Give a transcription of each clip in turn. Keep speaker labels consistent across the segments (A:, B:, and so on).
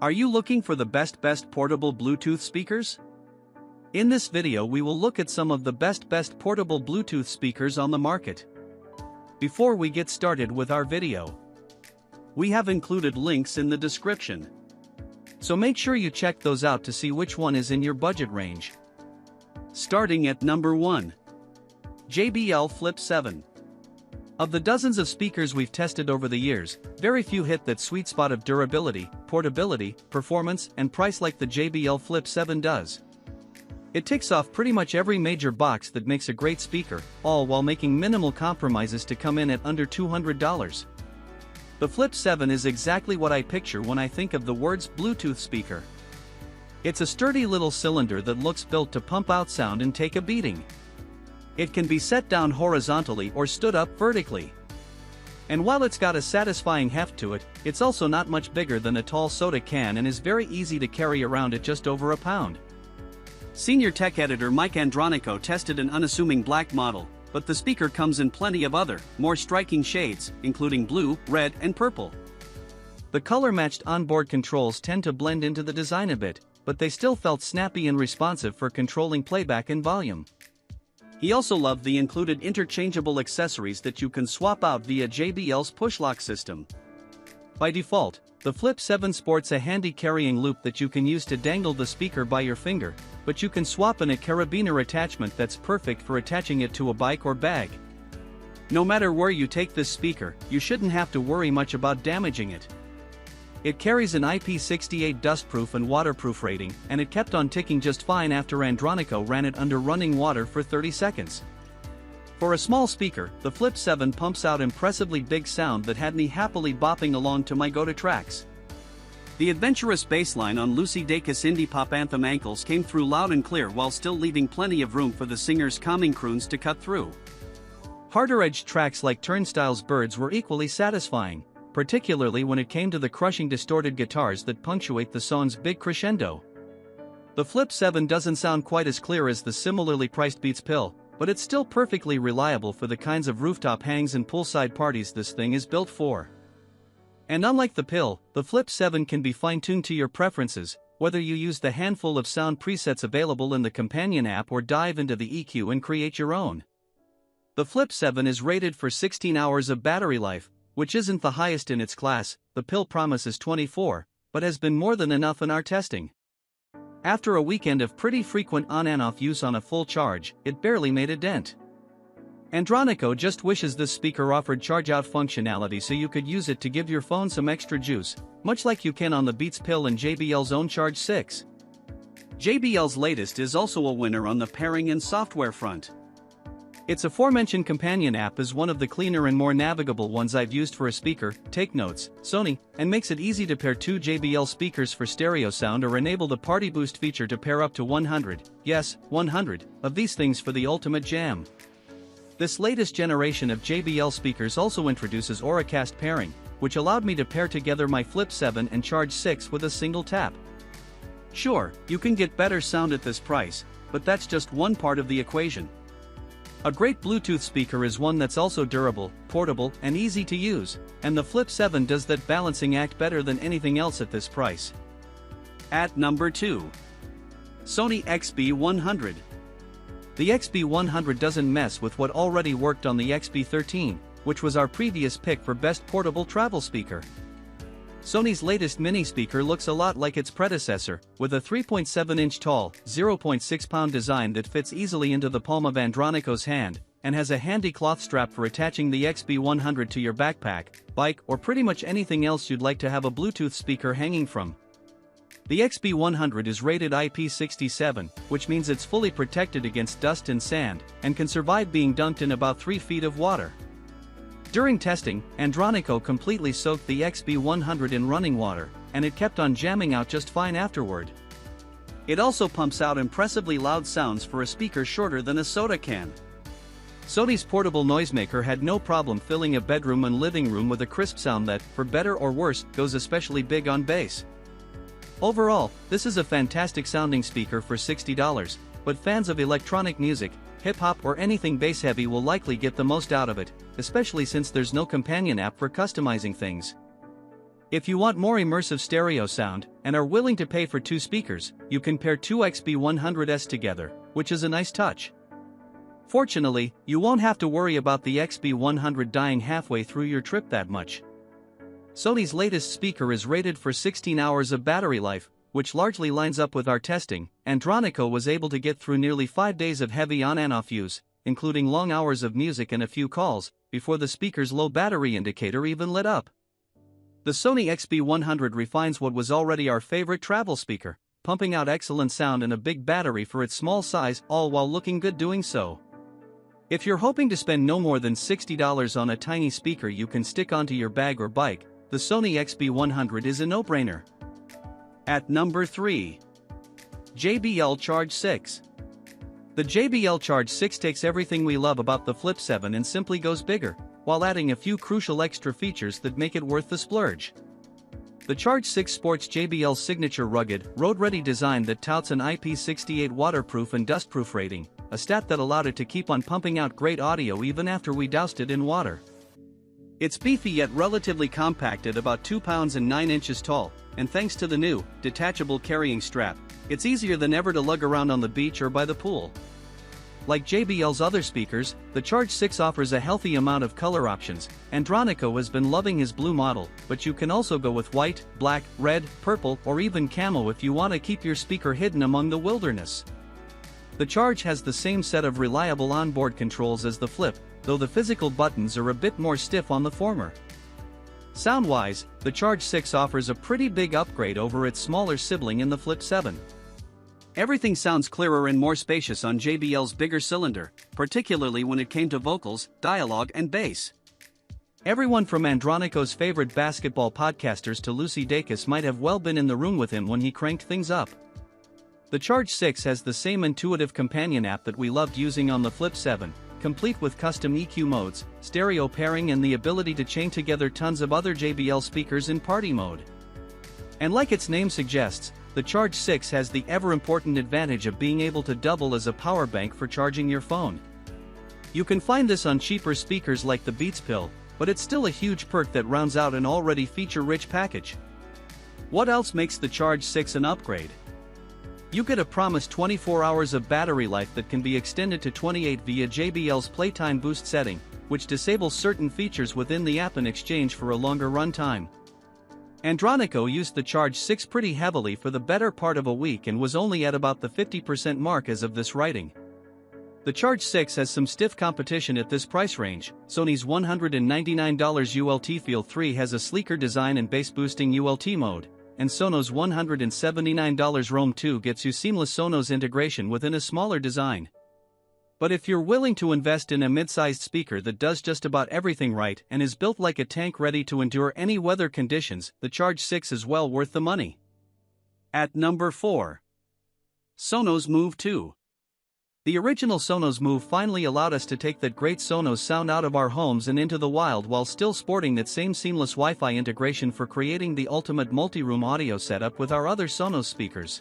A: Are you looking for the best portable Bluetooth speakers? In this video we will look at some of the best portable Bluetooth speakers on the market. Before we get started with our video, we have included links in the description. So make sure you check those out to see which one is in your budget range. Starting at number 1. JBL Flip 7. Of the dozens of speakers we've tested over the years, very few hit that sweet spot of durability, portability, performance, and price like the JBL Flip 7 does. It ticks off pretty much every major box that makes a great speaker, all while making minimal compromises to come in at under $200. The Flip 7 is exactly what I picture when I think of the words Bluetooth speaker. It's a sturdy little cylinder that looks built to pump out sound and take a beating. It can be set down horizontally or stood up vertically. And while it's got a satisfying heft to it, it's also not much bigger than a tall soda can and is very easy to carry around at just over a pound. Senior tech editor Mike Andronico tested an unassuming black model, but the speaker comes in plenty of other, more striking shades, including blue, red, and purple. The color-matched onboard controls tend to blend into the design a bit, but they still felt snappy and responsive for controlling playback and volume. He also loved the included interchangeable accessories that you can swap out via JBL's push-lock system. By default, the Flip 7 sports a handy carrying loop that you can use to dangle the speaker by your finger, but you can swap in a carabiner attachment that's perfect for attaching it to a bike or bag. No matter where you take this speaker, you shouldn't have to worry much about damaging it. It carries an IP68 dustproof and waterproof rating, and it kept on ticking just fine after Andronico ran it under running water for 30 seconds. For a small speaker, the Flip 7 pumps out impressively big sound that had me happily bopping along to my go-to tracks. The adventurous bass line on Lucy Dacus indie pop anthem Ankles came through loud and clear while still leaving plenty of room for the singer's calming croons to cut through. Harder-edged tracks like Turnstile's Birds were equally satisfying, particularly when it came to the crushing distorted guitars that punctuate the song's big crescendo. The Flip 7 doesn't sound quite as clear as the similarly priced Beats Pill, but it's still perfectly reliable for the kinds of rooftop hangs and poolside parties this thing is built for. And unlike the Pill, the Flip 7 can be fine-tuned to your preferences, whether you use the handful of sound presets available in the companion app or dive into the EQ and create your own. The Flip 7 is rated for 16 hours of battery life, which isn't the highest in its class. The Pill promises 24, but has been more than enough in our testing. After a weekend of pretty frequent on and off use on a full charge, it barely made a dent. Andronico just wishes this speaker offered charge-out functionality so you could use it to give your phone some extra juice, much like you can on the Beats Pill and JBL's own Charge 6. JBL's latest is also a winner on the pairing and software front. Its aforementioned companion app is one of the cleaner and more navigable ones I've used for a speaker, take notes, Sony, and makes it easy to pair two JBL speakers for stereo sound or enable the Party Boost feature to pair up to 100, yes, 100, of these things for the ultimate jam. This latest generation of JBL speakers also introduces Auracast pairing, which allowed me to pair together my Flip 7 and Charge 6 with a single tap. Sure, you can get better sound at this price, but that's just one part of the equation. A great Bluetooth speaker is one that's also durable, portable, and easy to use, and the Flip 7 does that balancing act better than anything else at this price. At number 2. Sony XB100. The XB100 doesn't mess with what already worked on the XB13, which was our previous pick for best portable travel speaker. Sony's latest mini speaker looks a lot like its predecessor, with a 3.7-inch tall, 0.6-pound design that fits easily into the palm of Andronico's hand, and has a handy cloth strap for attaching the XB100 to your backpack, bike, or pretty much anything else you'd like to have a Bluetooth speaker hanging from. The XB100 is rated IP67, which means it's fully protected against dust and sand, and can survive being dunked in about 3 feet of water. During testing, Andronico completely soaked the XB100 in running water, and it kept on jamming out just fine afterward. It also pumps out impressively loud sounds for a speaker shorter than a soda can. Sony's portable noisemaker had no problem filling a bedroom and living room with a crisp sound that, for better or worse, goes especially big on bass. Overall, this is a fantastic sounding speaker for $60, but fans of electronic music, hip-hop or anything bass-heavy will likely get the most out of it, especially since there's no companion app for customizing things. If you want more immersive stereo sound, and are willing to pay for 2 speakers, you can pair 2 XB100s together, which is a nice touch. Fortunately, you won't have to worry about the XB100 dying halfway through your trip that much. Sony's latest speaker is rated for 16 hours of battery life, which largely lines up with our testing. Andronico was able to get through nearly 5 days of heavy on and off use, including long hours of music and a few calls, before the speaker's low battery indicator even lit up. The Sony XB100 refines what was already our favorite travel speaker, pumping out excellent sound and a big battery for its small size, all while looking good doing so. If you're hoping to spend no more than $60 on a tiny speaker you can stick onto your bag or bike, the Sony XB100 is a no-brainer. At number 3. JBL Charge 6. The JBL Charge 6 takes everything we love about the Flip 7 and simply goes bigger, while adding a few crucial extra features that make it worth the splurge. The Charge 6 sports JBL's signature rugged, road-ready design that touts an IP68 waterproof and dustproof rating, a stat that allowed it to keep on pumping out great audio even after we doused it in water. It's beefy yet relatively compact at about 2 pounds and 9 inches tall, and thanks to the new, detachable carrying strap, it's easier than ever to lug around on the beach or by the pool. Like JBL's other speakers, the Charge 6 offers a healthy amount of color options. Andronico has been loving his blue model, but you can also go with white, black, red, purple, or even camo if you want to keep your speaker hidden among the wilderness. The Charge has the same set of reliable onboard controls as the Flip, though the physical buttons are a bit more stiff on the former. Sound-wise, the Charge 6 offers a pretty big upgrade over its smaller sibling in the Flip 7. Everything sounds clearer and more spacious on JBL's bigger cylinder, particularly when it came to vocals, dialogue, and bass. Everyone from Andronico's favorite basketball podcasters to Lucy Dacus might have well been in the room with him when he cranked things up. The Charge 6 has the same intuitive companion app that we loved using on the Flip 7, complete with custom EQ modes, stereo pairing, and the ability to chain together tons of other JBL speakers in party mode. And like its name suggests, the Charge 6 has the ever-important advantage of being able to double as a power bank for charging your phone. You can find this on cheaper speakers like the Beats Pill, but it's still a huge perk that rounds out an already feature-rich package. What else makes the Charge 6 an upgrade? You get a promised 24 hours of battery life that can be extended to 28 via JBL's Playtime Boost setting, which disables certain features within the app in exchange for a longer runtime. Andronico used the Charge 6 pretty heavily for the better part of a week and was only at about the 50% mark as of this writing. The Charge 6 has some stiff competition at this price range. Sony's $199 ULT Feel 3 has a sleeker design and bass-boosting ULT mode, and Sonos $179 Roam 2 gets you seamless Sonos integration within a smaller design. But if you're willing to invest in a mid-sized speaker that does just about everything right and is built like a tank ready to endure any weather conditions, the Charge 6 is well worth the money. At number 4. Sonos Move 2. The original Sonos Move finally allowed us to take that great Sonos sound out of our homes and into the wild while still sporting that same seamless Wi-Fi integration for creating the ultimate multi-room audio setup with our other Sonos speakers.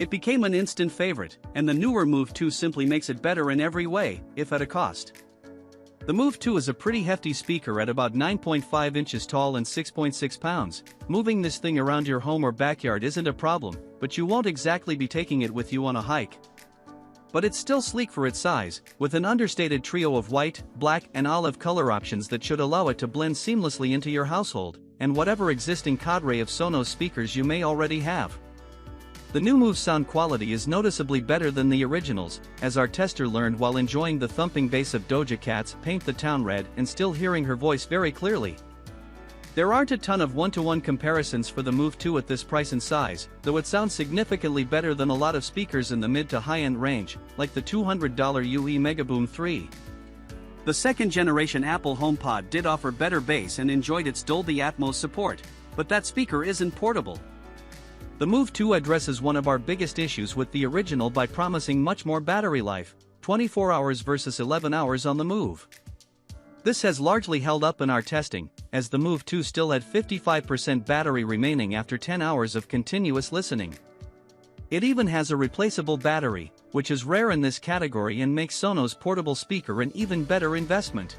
A: It became an instant favorite, and the newer Move 2 simply makes it better in every way, if at a cost. The Move 2 is a pretty hefty speaker at about 9.5 inches tall and 6.6 pounds. Moving this thing around your home or backyard isn't a problem, but you won't exactly be taking it with you on a hike. But it's still sleek for its size, with an understated trio of white, black, and olive color options that should allow it to blend seamlessly into your household, and whatever existing cadre of Sonos speakers you may already have. The new Move's sound quality is noticeably better than the originals, as our tester learned while enjoying the thumping bass of Doja Cat's Paint the Town Red and still hearing her voice very clearly. There aren't a ton of one-to-one comparisons for the Move 2 at this price and size, though it sounds significantly better than a lot of speakers in the mid to high-end range, like the $200 UE Megaboom 3. The second-generation Apple HomePod did offer better bass and enjoyed its Dolby Atmos support, but that speaker isn't portable. The Move 2 addresses one of our biggest issues with the original by promising much more battery life, 24 hours versus 11 hours on the Move. This has largely held up in our testing, as the Move 2 still had 55% battery remaining after 10 hours of continuous listening. It even has a replaceable battery, which is rare in this category and makes Sonos portable speaker an even better investment.